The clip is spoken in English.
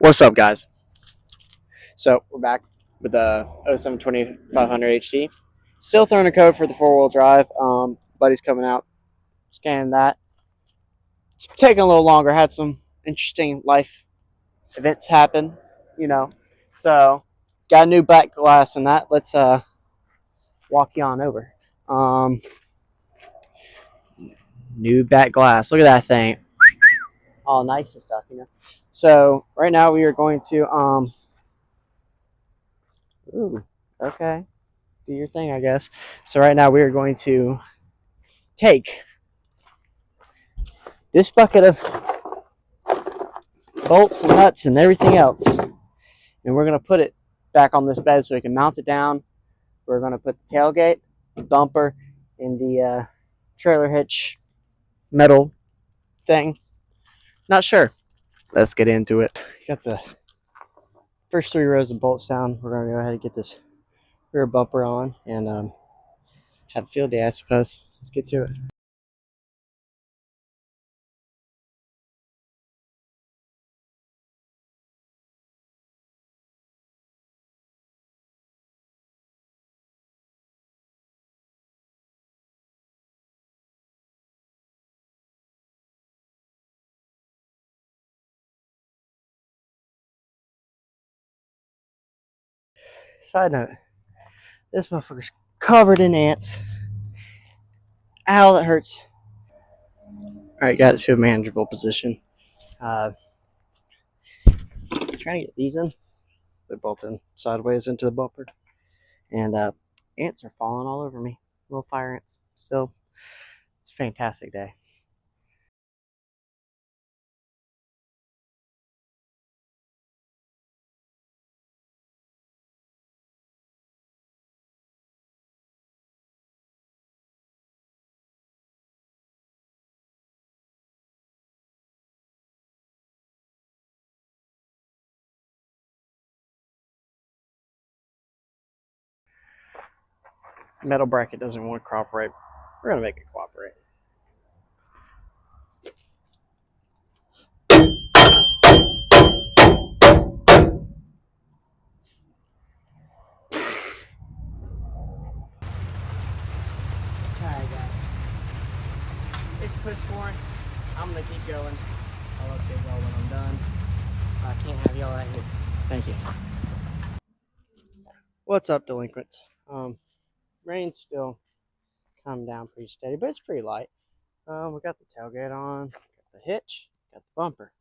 What's up, guys? So we're back with the 07-2500 HD. Still throwing a code for the four-wheel drive. Buddy's coming out, scanning that. It's taking a little longer. Had some interesting life events happen, you know. So got a new black glass and that. Let's walk you on over. Um, New back glass. Look at that thing. All nice and stuff, you know. So right now we are going to Ooh, okay. Do your thing, I guess. So right now we are going to take this bucket of bolts and nuts and everything else, and we're going to put it back on this bed so we can mount it down. We're going to put the tailgate, the bumper, and the trailer hitch metal thing. Not sure. Let's get into it. Got the first 3 rows of bolts down. We're going to go ahead and get this rear bumper on and have a field day, I suppose. Let's get to it. Side note, this motherfucker's covered in ants. Ow, that hurts. Alright, got it to a manageable position. Trying to get these in. They're bolted sideways into the bumper. And ants are falling all over me. Little fire ants. Still, it's a fantastic day. Metal bracket doesn't want to cooperate. We're going to make it cooperate. Alright, guys. It's piss pouring. I'm going to keep going. I'll update y'all when I'm done. I can't have y'all out here. Thank you. What's up, delinquents? Rain's still coming down pretty steady, but it's pretty light. We got the tailgate on, got the hitch, got the bumper.